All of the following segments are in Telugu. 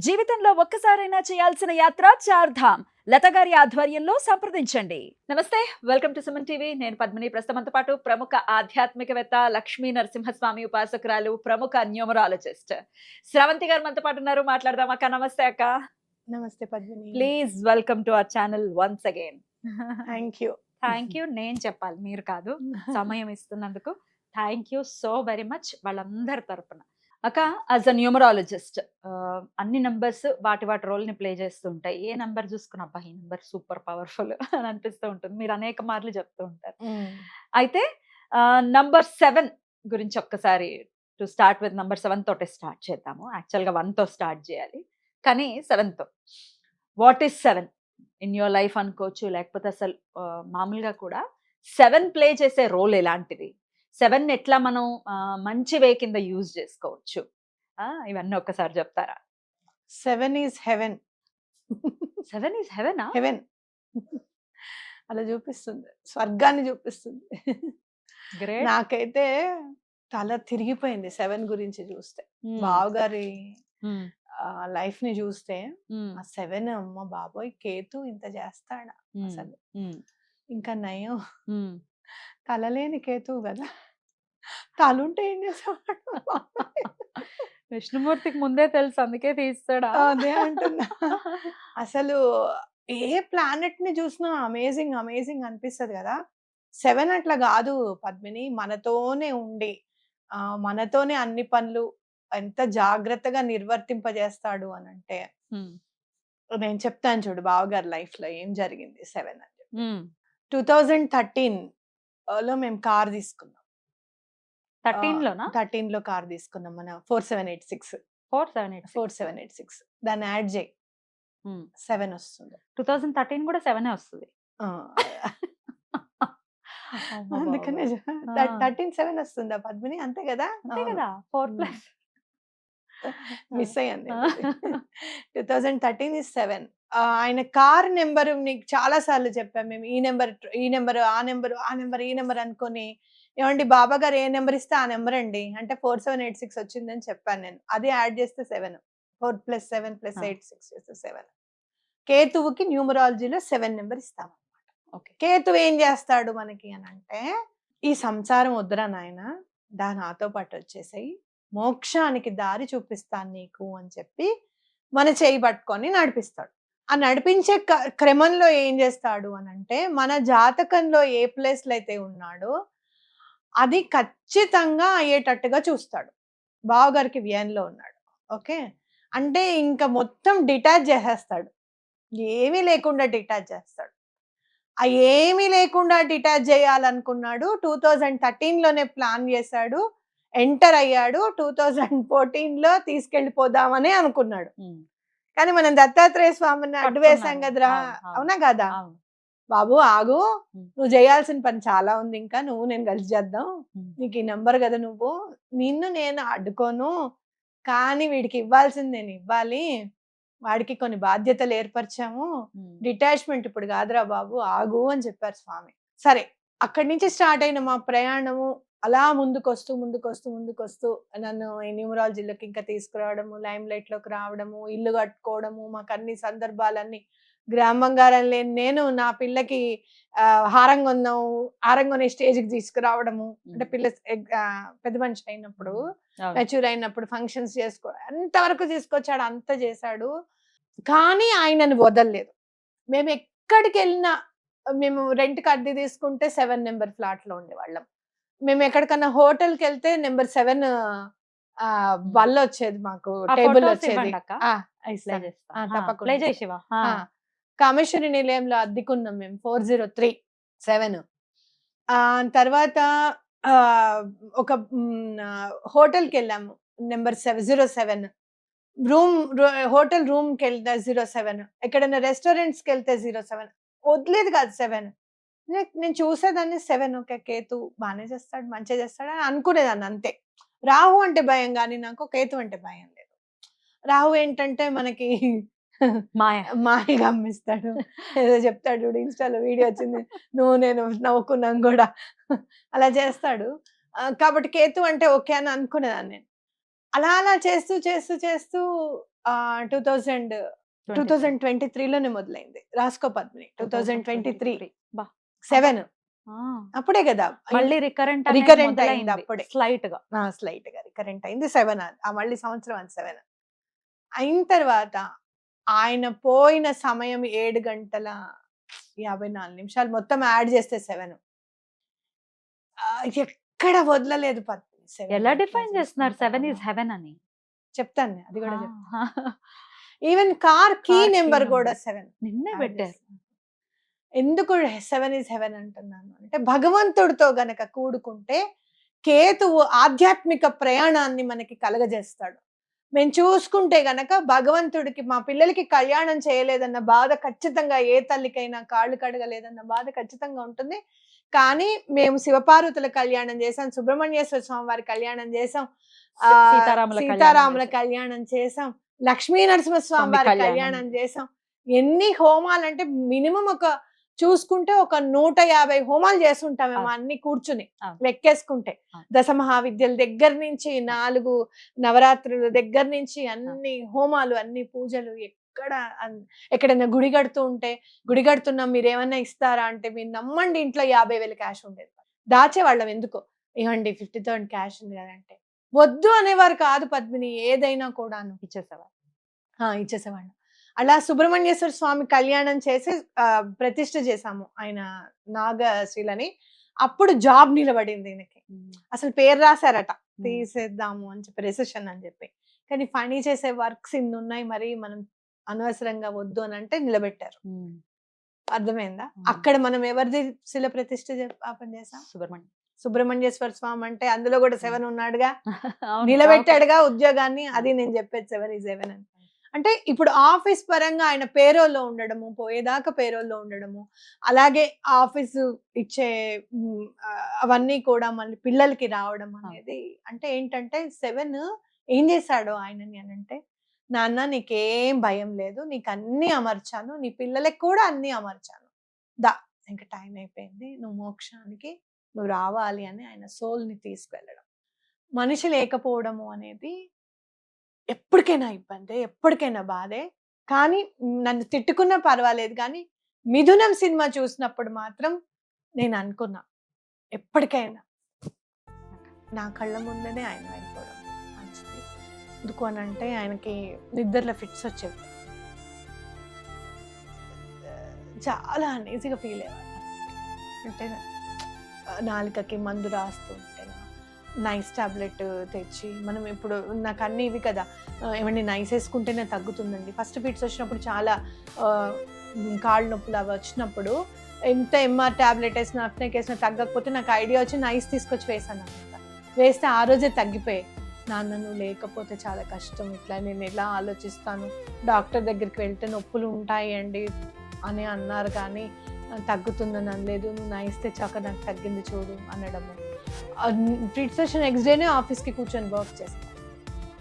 జీవితంలో ఒక్కసారైనా చేయాల్సిన యాత్ర చార్ధామ్. లత గారి ఆధ్వర్యంలో సంప్రదించండి. నమస్తే, వెల్కమ్ టు సుమన్ టీవీ. నేను పద్మిని. ప్రస్తుతంతో పాటు ప్రముఖ ఆధ్యాత్మికవేత్త, లక్ష్మీ నరసింహస్వామి ఉపాసకురాలు, ప్రముఖ న్యూమరాలజిస్ట్ స్రవంతి గారు మనతో పాటు ఉన్నారు. మాట్లాడదాం అక్క. నమస్తే అక్క. నమస్తే Padmini. Please welcome to our channel once again. Thank you. Thank you నేను చెప్పాలి, మీరు కాదు. సమయం ఇస్తున్నందుకు thank you so very much వాళ్ళందరి తరపున. అక్క, యాజ్ అ న్యూమరాలజిస్ట్ అన్ని నంబర్స్ వాటి రోల్ ని ప్లే చేస్తుంటాయి. ఏ నంబర్ చూసుకున్న అబ్బా ఈ నంబర్ సూపర్ పవర్ఫుల్ అని అనిపిస్తూ ఉంటుంది. మీరు అనేక మార్లు చెప్తూ ఉంటారు. అయితే నంబర్ 7 గురించి ఒక్కసారి టు స్టార్ట్ విత్ నంబర్ 7 తోటే స్టార్ట్ చేద్దాము. యాక్చువల్గా 1 తో స్టార్ట్ చేయాలి, కానీ 7 తో. What is 7 in your life అనుకోవచ్చు, లేకపోతే అసలు మామూలుగా కూడా 7 ప్లే చేసే రోల్ ఎలాంటిది, 7 ఎట్లా మనం మంచి వే కింద యూజ్ చేసుకోవచ్చు, ఇవన్నీ ఒక్కసారి చెప్తారా? 7 ఈజ్ హెవెన్. 7 ఈజ్ హెవెనా? హెవెన్ అలా చూపిస్తుంది, స్వర్గాన్ని చూపిస్తుంది. గ్రేట్. నాకైతే తల తిరిగిపోయింది 7 గురించి చూస్తే. బావగారి లైఫ్ ని చూస్తే ఆ 7 అమ్మ బాబోయ్, కేతు ఇంత చేస్తాడా అసలు. ఇంకా నయం తలలేని కేతువు కదా, తలుంటే ఏం చేసేవాడు. విష్ణుమూర్తికి ముందే తెలుసు, అందుకే తీస్తాడా? అదే అంటున్నా. అసలు ఏ ప్లానెట్ ని చూసినా అమేజింగ్ అమేజింగ్ అనిపిస్తుంది కదా. 7 అట్లా కాదు పద్మిని, మనతోనే ఉండి మనతోనే అన్ని పనులు ఎంత జాగ్రత్తగా నిర్వర్తింపజేస్తాడు అని అంటే, నేను చెప్తాను చూడు బావగారి లైఫ్ లో ఏం జరిగింది 7 అని. 2013 లో మేము కార్ తీసుకున్నాం. 13 లో కార్ తీసుకున్నాం, మన 4786. దాన్ని యాడ్ చేయి, 7 వస్తుంది. 2013 కూడా 7 వస్తుంది. అందుకనే 13 7 వస్తుందా పద్మిని? అంతే కదా, అంతే కదా. 4+ మిస్ అయ్యింది. 2013 is 7. ఆయన కార్ నెంబర్ నీకు చాలా సార్లు చెప్పాం మేము. ఈ నెంబర్ ఆ నెంబర్ ఈ నెంబర్ అనుకొని, ఏమండి బాబా గారు ఏ నెంబర్ ఇస్తే ఆ నెంబర్ అండి అంటే 4786 వచ్చిందని చెప్పాను నేను. అది యాడ్ చేస్తే 7, 4 + 7 + 86 చేస్తే 7. కేతువుకి న్యూమరాలజీలో 7 నెంబర్ ఇస్తాం అనమాట. ఓకే, కేతువు ఏం చేస్తాడు మనకి అని అంటే, ఈ సంసారం వద్దురా నాయన, నాతో పాటు వచ్చేసాయి, మోక్షానికి దారి చూపిస్తాను నీకు అని చెప్పి మన చేయి పట్టుకొని నడిపిస్తాడు. ఆ నడిపించే క్రమంలో ఏం చేస్తాడు అని అంటే, మన జాతకంలో ఏ ప్లేస్లో అయితే ఉన్నాడో అది ఖచ్చితంగా అయ్యేటట్టుగా చూస్తాడు. బావగారికి వ్యయంలో ఉన్నాడు. ఓకే, అంటే ఇంకా మొత్తం డిటాచ్ చేసేస్తాడు, ఏమీ లేకుండా డిటాచ్ చేస్తాడు. ఆ ఏమీ లేకుండా డిటాచ్ చేయాలనుకున్నాడు. 2013 లోనే ప్లాన్ చేశాడు, ఎంటర్ అయ్యాడు. 2014 లో తీసుకెళ్ళిపోదామని అనుకున్నాడు. కానీ మనం దత్తాత్రేయ స్వామిని అడ్డు వేసాం కదరా, అవునా కదా. బాబు ఆగు, నువ్వు చేయాల్సిన పని చాలా ఉంది, ఇంకా నువ్వు నేను కలిసి చేద్దాం, నీకు ఈ నెంబర్ కదా, నిన్ను నేను అడ్డుకోను, కానీ వీడికి ఇవ్వాల్సింది నేను ఇవ్వాలి, వాడికి కొన్ని బాధ్యతలు ఏర్పరిచాము, డిటాచ్మెంట్ ఇప్పుడు కాదురా బాబు, ఆగు అని చెప్పారు స్వామి. సరే, అక్కడి నుంచి స్టార్ట్ అయిన మా ప్రయాణము అలా ముందుకొస్తూ నన్ను ఈ న్యూమరాలజీలోకి ఇంకా తీసుకురావడము, లైమ్ లైట్ లోకి రావడము, ఇల్లు కట్టుకోవడము, మాకు అన్ని సందర్భాలన్నీ, గ్రామ బంగారం లేని నేను నా పిల్లకి హారం కొనే స్టేజ్కి తీసుకురావడము, అంటే పిల్ల పెద్ద మనిషి అయినప్పుడు, మెచ్యూర్ అయినప్పుడు ఫంక్షన్స్ అంతవరకు తీసుకొచ్చాడు, అంత చేశాడు. కానీ ఆయనను వదలలేదు. మేము ఎక్కడికి వెళ్ళినా, మేము రెంట్కి అద్దె తీసుకుంటే 7 నెంబర్ ఫ్లాట్ లో ఉండేవాళ్ళం. మేము ఎక్కడికన్నా హోటల్కి వెళ్తే నెంబర్ 7 బల్ల వచ్చేది, మాకు టేబుల్ వచ్చేది. తప్పకుండా కామేశ్వరి నిలయంలో అద్దెకున్నాం మేము, 4037. తర్వాత ఒక హోటల్కి వెళ్ళాము, నెంబర్ 07 హోటల్ రూమ్కి వెళ్తే 07, ఎక్కడైనా రెస్టారెంట్స్కి వెళ్తే 07, వదిలేదు కాదు 7. నేను చూసేదాన్ని 7, ఓకే కేతు బాగానే చేస్తాడు, మంచిగా చేస్తాడు అని అనుకునేదాన్ని అంతే. రాహు అంటే భయం, కానీ నాకు కేతు అంటే భయం లేదు. రాహు ఏంటంటే మనకి మాయ గమ్మిస్తాడు, ఏదో చెప్తాడు. ఇన్స్టాలో వీడియో వచ్చింది, నేను నవ్వుకున్నాను కూడా, అలా చేస్తాడు. కాబట్టి కేతు అంటే ఓకే అని అనుకునేదాన్ని నేను. అలా అలా చేస్తూ చేస్తూ చేస్తూ 2023లోనే మొదలైంది రాసుకో పద్మిని. 2023 బా 7 ఆ, అప్పుడే కదా మళ్ళీ రికరెంట్ Recurrent అయింది అప్పుడే. స్లైట్ గా. స్లైట్ గా రికరెంట్ అయింది 7 మళ్ళీ సంవత్సరం అది 7 అయిన తర్వాత ఆయన పోయిన సమయం 7:54 మొత్తం యాడ్ చేస్తే 7 ఎక్కడ వదలలేదు పద్మిని. 7 ఎలా ఎట్లా డిఫైన్ చేస్తున్నారు 7 ఈజ్ చేసుకుంటా? హెవెన్ అని? చెప్తాను అది కూడా చెప్తాను. ఆ, even car key Car key number number. కూడా 7 నిన్నే పెట్టారు. ఎందుకు 7 ఈజ్ హెవెన్ అంటున్నాను అంటే భగవంతుడితో గనక కూడుకుంటే కేతువు ఆధ్యాత్మిక ప్రయాణాన్ని మనకి కలగజేస్తాడు. మేము చూసుకుంటే గనక భగవంతుడికి మా పిల్లలకి కళ్యాణం చేయలేదన్న బాధ ఖచ్చితంగా ఏ తల్లికైనా, కాళ్ళు కడగలేదన్న బాధ ఖచ్చితంగా ఉంటుంది. కానీ మేము శివపార్వతుల కళ్యాణం చేసాం, సుబ్రహ్మణ్యేశ్వర స్వామి వారి కళ్యాణం చేసాం, సీతారాముల కళ్యాణం చేసాం, లక్ష్మీ నరసింహస్వామి వారి కళ్యాణం చేసాం. ఎన్ని హోమాలంటే మినిమం ఒక చూసుకుంటే ఒక 150 హోమాలు చేస్తుంటామేమో అన్ని కూర్చుని లెక్కేసుకుంటే. దశ మహావిద్యల దగ్గర నుంచి 4 నవరాత్రుల దగ్గర నుంచి అన్ని హోమాలు, అన్ని పూజలు. ఎక్కడైనా గుడి కడుతూ ఉంటే గుడి కడుతున్నాం మీరేమన్నా ఇస్తారా అంటే మీరు నమ్మండి ఇంట్లో 50,000 క్యాష్ ఉండేది. దాచేవాళ్ళం ఎందుకో, ఇవ్వండి 50,000 క్యాష్ ఉంది కదంటే వద్దు అనేవారు కాదు పద్మిని. ఏదైనా కూడాను ఇచ్చేసేవాళ్ళం. అలా సుబ్రహ్మణ్యేశ్వర స్వామి కళ్యాణం చేసి ప్రతిష్ఠ చేశాము ఆయన నాగశిలని. అప్పుడు జాబ్ నిలబడింది ఈయనకి. అసలు పేరు రాశారట తీసేద్దాము అని చెప్పి, రెసెషన్ అని చెప్పి. కానీ పని చేసే వర్క్స్ ఇన్ని ఉన్నాయి, మరి మనం అనవసరంగా వద్దు అని అంటే నిలబెట్టారు. అర్థమైందా? అక్కడ మనం ఎవరిది శిల ప్రతిష్ఠ పాపం చేసాం? సుబ్రహ్మణ్యేశ్వర స్వామి అంటే అందులో కూడా 7 ఉన్నాడుగా, నిలబెట్టాడుగా ఉద్యోగాన్ని. అది నేను చెప్పేది 7 ఈజ్ హెవెన్ అని. అంటే ఇప్పుడు ఆఫీస్ పరంగా ఆయన పేరోల్లో ఉండడము, పోయేదాకా పేరోల్లో ఉండడము, అలాగే ఆఫీసు ఇచ్చే అవన్నీ కూడా మళ్ళీ పిల్లలకి రావడం అనేది. అంటే ఏంటంటే 7 ఏం చేశాడు ఆయనని అని అంటే, నాన్న నీకేం భయం లేదు, నీకు అన్ని అమర్చాను, నీ పిల్లలకి కూడా అన్ని అమర్చాను, ఇంకా టైం అయిపోయింది, నువ్వు మోక్షానికి నువ్వు రావాలి అని ఆయన సోల్ని తీసుకెళ్ళడం. మనిషి లేకపోవడము అనేది ఎప్పటికైనా ఇబ్బందే, ఎప్పటికైనా బాధే. కానీ నన్ను తిట్టుకున్నా పర్వాలేదు, కానీ మిథునం సినిమా చూసినప్పుడు మాత్రం నేను అనుకున్నా ఎప్పటికైనా నా కళ్ళ ముందనే ఆయన అయిపోవడం మంచిది. ఎందుకు అని అంటే ఆయనకి నిద్రలో ఫిట్స్ వచ్చేవి, చాలా అనీజీగా ఫీల్ అయ్యేవాడు. అంటే నాలుకకి మందు రాస్తూ ఉంటే నైస్ టాబ్లెట్ తెచ్చి, మనం ఇప్పుడు నాకు అన్ని ఇవి కదా, ఏమండి నైస్ వేసుకుంటేనే తగ్గుతుందండి. ఫస్ట్ ఫిట్స్ వచ్చినప్పుడు చాలా కాళ్ళు నొప్పులు అవి వచ్చినప్పుడు ఎంత ఎంఆర్ టాబ్లెట్ వేసినా అఫ్నెక్ వేసినా తగ్గకపోతే నాకు ఐడియా వచ్చి నైస్ తీసుకొచ్చి వేసాను అనమాట. వేస్తే ఆ రోజే తగ్గిపోయి, నాన్న నువ్వు లేకపోతే చాలా కష్టం, ఇట్లా నేను ఎలా ఆలోచిస్తాను, డాక్టర్ దగ్గరికి వెళ్తే నొప్పులు ఉంటాయి అండి అని అన్నారు, కానీ తగ్గుతుందని అనలేదు, నువ్వు నైస్ తెచ్చాక నాకు తగ్గింది చూడు అనడము. ఫిట్స్ వచ్చిన నెక్స్ట్ డేనే ఆఫీస్కి కూర్చొని వర్క్ చేస్తాను.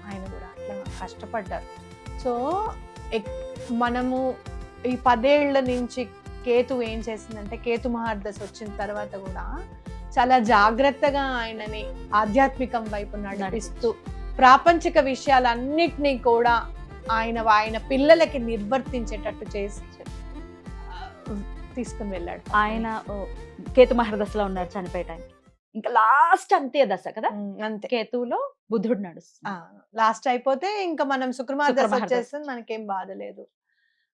ఆయన కూడా అట్లా కష్టపడ్డారు. సో మనము ఈ 10 ఏళ్ల నుంచి కేతు ఏం చేసిందంటే, కేతు మహాదశ వచ్చిన తర్వాత కూడా చాలా జాగ్రత్తగా ఆయనని ఆధ్యాత్మికం వైపు నడిపిస్తూ ప్రాపంచిక విషయాలన్నిటినీ కూడా ఆయన పిల్లలకి నిర్వర్తించేటట్టు చేసి తీసుకుని వెళ్ళాడు. ఆయన కేతు మహర్దశలో ఉన్నారు చనిపోయే టైంకి. ఇంకా లాస్ట్ అంతే దశ కదా, అంతే. కేతువులో బుధుడు నడుస్తుంది. లాస్ట్ అయిపోతే ఇంకా మనం శుక్రమహాదశ వచ్చేస్తుంది, మనకేం బాధ లేదు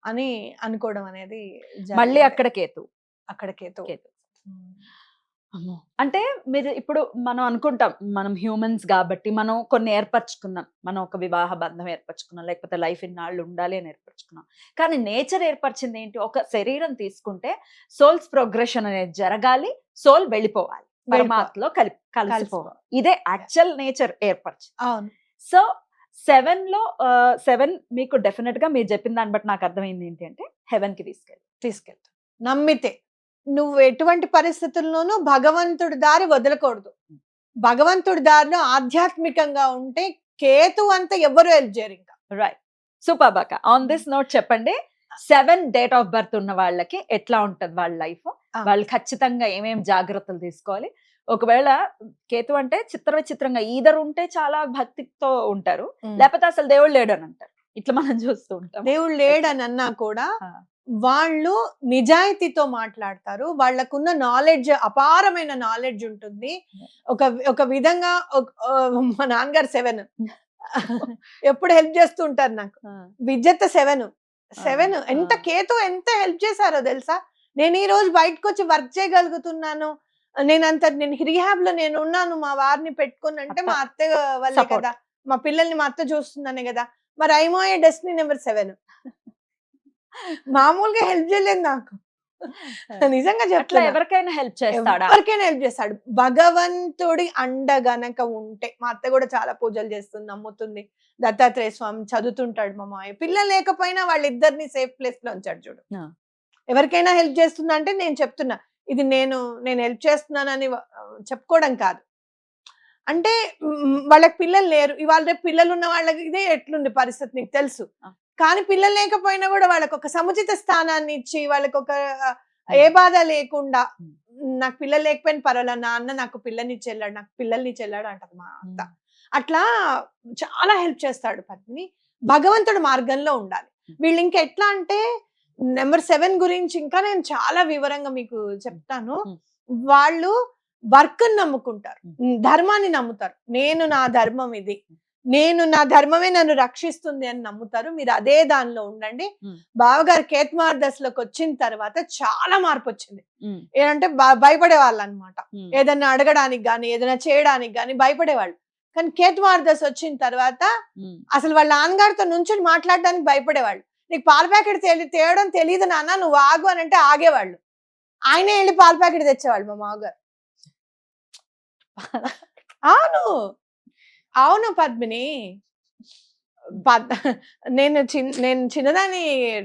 అని అనుకోవడం అనేది. మళ్ళీ అక్కడ కేతు. అంటే మీరు ఇప్పుడు మనం అనుకుంటాం, మనం హ్యూమన్స్ కాబట్టి మనం కొన్ని ఏర్పరచుకున్నాం, మనం ఒక వివాహ బంధం ఏర్పరచుకున్నాం, లేకపోతే లైఫ్ ఇన్నాళ్ళు ఉండాలి అని ఏర్పరచుకున్నాం. కానీ నేచర్ ఏర్పరిచింది ఏంటి, ఒక శరీరం తీసుకుంటే సోల్స్ ప్రోగ్రెషన్ అనేది జరగాలి, సోల్ వెళ్ళిపోవాలి, పరమాత్మలో కలిసిపోవాలి. ఇదే యాక్చువల్ నేచర్ ఏర్పరిచింది. అవును. సో 7 మీకు డెఫినెట్ గా మీరు చెప్పిన దాన్ని బట్టి నాకు అర్థమైంది ఏంటి అంటే, హెవెన్ కి తీసుకెళ్తా నమ్మితే. నువ్వు ఎటువంటి పరిస్థితుల్లోనూ భగవంతుడి దారి వదలకూడదు. భగవంతుడి దారిలో ఆధ్యాత్మికంగా ఉంటే కేతు అంతా ఎవరు హెల్ప్ చేయరు ఇంకా. రైట్, సూపర్ బాక. ఆన్ దిస్ నోట్ చెప్పండి, 7 డేట్ ఆఫ్ బర్త్ ఉన్న వాళ్ళకి ఎట్లా ఉంటది వాళ్ళ లైఫ్, వాళ్ళు ఖచ్చితంగా ఏమేమి జాగ్రత్తలు తీసుకోవాలి, ఒకవేళ కేతు అంటే చిత్ర విచిత్రంగా ఈధర్ ఉంటే చాలా భక్తితో ఉంటారు, లేకపోతే అసలు దేవుడు లేడు అని అంటారు. ఇట్లా మనం చూస్తూ ఉంటాం. దేవుడు లేడని అన్నా కూడా వాళ్ళు నిజాయితీతో మాట్లాడతారు. వాళ్ళకున్న నాలెడ్జ్, అపారమైన నాలెడ్జ్ ఉంటుంది. ఒక విధంగా మా నాన్నగారు 7 ఎప్పుడు హెల్ప్ చేస్తూ ఉంటారు నాకు. విద్యత 7 ఎంత కేతు ఎంత హెల్ప్ చేశారో తెలుసా. నేను ఈ రోజు బయటకు వచ్చి వర్క్ చేయగలుగుతున్నాను, నేను రిహాబ్ లో నేను ఉన్నాను మా వారిని పెట్టుకుని అంటే మా అత్త వల్లే కదా, మా పిల్లల్ని మా అత్త చూస్తున్నానే కదా. మరి ఐమోయే డెస్టినీ నెంబర్ 7 మామూలుగా హెల్ప్ చేయలేదు నాకు. నిజంగా చెప్తా, ఎవరికైనా హెల్ప్ చేస్తాడు, ఎవరికైనా హెల్ప్ చేస్తాడు. భగవంతుడి అండ గనక ఉంటే, మా అత్త కూడా చాలా పూజలు చేస్తుంది, నమ్ముతుంది, దత్తాత్రేయ స్వామి చదువుతుంటాడు. మా మాయ పిల్లలు లేకపోయినా వాళ్ళిద్దరిని సేఫ్ ప్లేస్ లో ఉంచాడు చూడు. ఎవరికైనా హెల్ప్ చేస్తుందా అంటే నేను చెప్తున్నా, ఇది నేను హెల్ప్ చేస్తున్నానని చెప్పుకోవడం కాదు. అంటే వాళ్ళకి పిల్లలు లేరు, ఇవాళ రేపు పిల్లలు ఉన్న వాళ్ళకి ఇదే ఎట్లుంది పరిస్థితి నీకు తెలుసు. కానీ పిల్లలు లేకపోయినా కూడా వాళ్ళకి ఒక సముచిత స్థానాన్ని ఇచ్చి, వాళ్ళకి ఒక ఏ బాధ లేకుండా, నాకు పిల్లలు లేకపోయినా పర్వాలేదు, నాన్న నాకు పిల్లని చెల్లాడు, నాకు పిల్లల్ని చెల్లాడు అంటది మా అత్త. అట్లా చాలా హెల్ప్ చేస్తాడు పద్మిని. భగవంతుడు మార్గంలో ఉండాలి. వీళ్ళు ఇంకా ఎట్లా అంటే నెంబర్ 7 గురించి ఇంకా నేను చాలా వివరంగా మీకు చెప్తాను. వాళ్ళు వర్క్ నమ్ముకుంటారు, ధర్మాన్ని నమ్ముతారు. నేను నా ధర్మం ఇది, నా ధర్మమే నన్ను రక్షిస్తుంది అని నమ్ముతారు. మీరు అదే దానిలో ఉండండి. బావగారు కేతుమార్ దశలోకి వచ్చిన తర్వాత చాలా మార్పు వచ్చింది. ఏంటంటే భయపడే వాళ్ళు అనమాట, ఏదైనా అడగడానికి గాని ఏదైనా చేయడానికి గాని భయపడేవాళ్ళు. కానీ కేతుమార్ దశ వచ్చిన తర్వాత అసలు వాళ్ళ నాన్నగారితో నుంచుని మాట్లాడడానికి భయపడేవాళ్ళు. నీకు పాల ప్యాకెట్ తేయడం తెలియదు నాన్న, నువ్వు ఆగు అని అంటే ఆగేవాళ్ళు. ఆయనే వెళ్ళి పాల ప్యాకెట్ తెచ్చేవాళ్ళు మా మామగారు. అవును పద్మిని. నేను చిన్నదాన్ని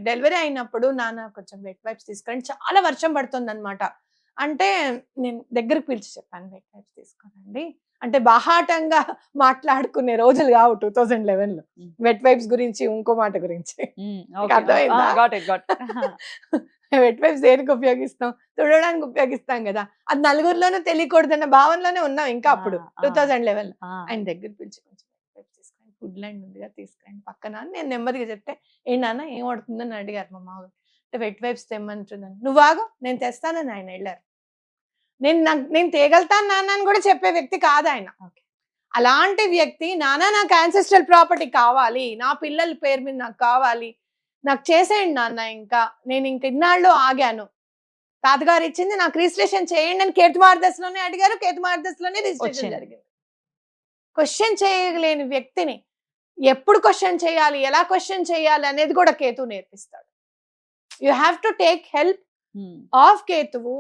డెలివరీ అయినప్పుడు నాన్న కొంచెం వెట్ వైప్స్ తీసుకురండి, చాలా వర్షం పడుతుంది అనమాట. అంటే నేను దగ్గరకు పిలిచి చెప్పాను, వెట్ వైప్స్ తీసుకురండి అంటే. బాహాటంగా మాట్లాడుకునే రోజులు కావు 2011లో వెట్ వైప్స్ గురించి, ఇంకో మాట గురించి. వెట్ వైప్స్ దేనికి ఉపయోగిస్తాం, తుడవడానికి ఉపయోగిస్తాం కదా. అది నలుగురిలోనూ తెలియకూడదన్న భావనలోనే ఉన్నాం ఇంకా అప్పుడు 2011లో. ఆయన దగ్గర పిలిచి కొంచెం వెట్ వైప్స్ తీసుకురండి, ఫుడ్ ల్యాండ్ ఉందిగా తీసుకురండి పక్కన అని నేను నెమ్మదిగా చెప్తే, నాన్న ఏం పడుతుందని అడిగారు మా మామూలు. అంటే వెట్ వైప్స్ తెమ్మంటుందని. నువ్వు ఆగు నేను తెస్తానని ఆయన వెళ్ళారు. నేను తేగలుగుతాను నాన్న అని కూడా చెప్పే వ్యక్తి కాదు ఆయన. అలాంటి వ్యక్తి, నాన్న నాకు యాన్సెస్ట్రల్ ప్రాపర్టీ కావాలి, నా పిల్లల పేరు మీద నాకు కావాలి, నాకు చేసేయండి నాన్న, నేను ఇన్నాళ్ళు ఆగాను, తాతగారు ఇచ్చింది నాకు రిజిస్ట్రేషన్ చేయండి అని కేతుమార్ దశలోనే అడిగారు. కేతుమార్ దశలోనే రిజిస్ట్రేషన్ జరిగింది. క్వశ్చన్ చేయలేని వ్యక్తిని ఎప్పుడు క్వశ్చన్ చేయాలి, ఎలా క్వశ్చన్ చేయాలి అనేది కూడా కేతు నేర్పిస్తాడు. You have to take help of కేతువు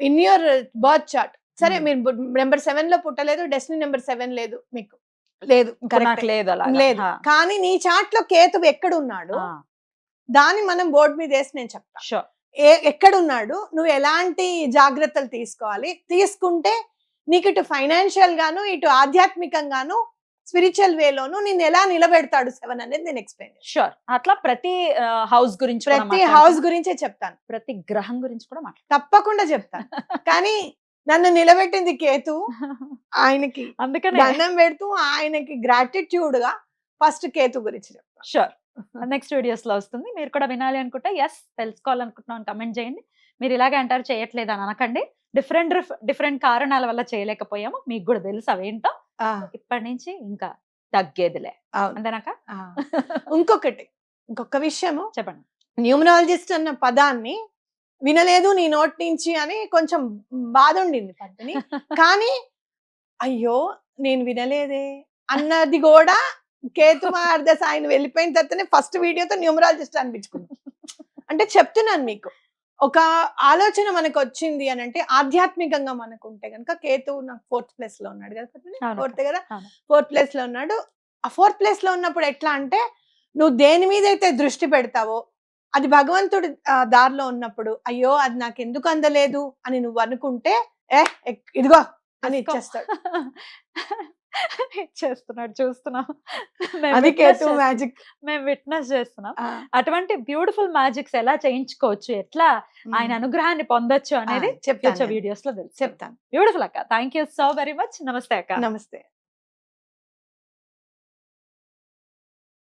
ఇన్ యువర్ బర్త్ చార్ట్. సరే మీరు నెంబర్ 7 లో పుట్టలేదు, డెస్టినీ నెంబర్ 7 లేదు, మీకు లేదు, లేదు. కానీ నీ చార్ట్ లో కేతువు ఎక్కడున్నాడు దాన్ని మనం బోర్డు మీద వేసి నేను చెప్తా. ఎక్కడున్నాడు, నువ్వు ఎలాంటి జాగ్రత్తలు తీసుకోవాలి, తీసుకుంటే నీకు ఇటు ఫైనాన్షియల్ గాను, ఇటు ఆధ్యాత్మికంగాను, స్పిరిచువల్ వేలోను నేను ఎలా నిలబెడతాడు 7 అనేది నేను ఎక్స్ప్లెయిన్ చేస్తాను. షూర్. అట్లా ప్రతి హౌస్ గురించే చెప్తాను, ప్రతి గ్రహం గురించి కూడా తప్పకుండా చెప్తాను. కానీ నన్ను నిలబెట్టింది కేతు, ఆయనకి అందుకని దండం పెడుతూ ఆయనకి గ్రాటిట్యూడ్ గా ఫస్ట్ కేతు గురించి చెప్తాను. షూర్, నెక్స్ట్ వీడియోస్ లో వస్తుంది. మీరు కూడా వినాలి అనుకుంటే ఎస్ తెలుసుకోవాలనుకుంటున్నాను కమెంట్ చేయండి. మీరు ఇలాగే అంటారు చేయట్లేదు అని అనకండి. డిఫరెంట్ కారణాల వల్ల చేయలేకపోయాము, మీకు కూడా తెలుసు అవేంటో. ఇప్పటి నుంచి ఇంకా తగ్గేదిలే అంతేనాక. ఇంకొక విషయము చెప్పండి. న్యూమరాలజిస్ట్ అన్న పదాన్ని వినలేదు నీ నోటి నుంచి అని కొంచెం బాధ ఉండింది పద్మిని. కానీ అయ్యో నేను వినలేదే అన్నది కూడా కేతుమార్ దశ ఆయన వెళ్ళిపోయిన తర్వాతనే ఫస్ట్ వీడియోతో న్యూమరాలజిస్ట్ అనిపించుకుంది. అంటే చెప్తున్నాను మీకు, ఒక ఆలోచన మనకు వచ్చింది అని అంటే ఆధ్యాత్మికంగా మనకు ఉంటే కనుక, కేతువు నాకు 4th ప్లేస్ లో ఉన్నాడు కదా పద్మిని, 4th కదా, 4th ప్లేస్ లో ఉన్నాడు. ఆ 4th ప్లేస్ లో ఉన్నప్పుడు ఎట్లా అంటే, నువ్వు దేని మీద అయితే దృష్టి పెడతావో అది భగవంతుడి దారిలో ఉన్నప్పుడు, అయ్యో అది నాకు ఎందుకు అందలేదు అని నువ్వు అనుకుంటే ఇదిగో అని ఇచ్చేస్తాడు. చేస్తున్నాడు చూస్తున్నాం. మేము అది witness కేతు చేస్తున్నాం. మ్యాజిక్. మేము విట్నెస్ చేస్తున్నాం. అటువంటి బ్యూటిఫుల్ మ్యాజిక్స్ ఎలా చేయించుకోవచ్చు, ఎట్లా ఆయన అనుగ్రహాన్ని పొందొచ్చు అనేది చెప్తాను ఫ్యూచర్ నేను. వీడియోస్ లో తెలుసు. చెప్తాను. బ్యూటిఫుల్ అక్క. Thank you so very much. నమస్తే అక్క. నమస్తే.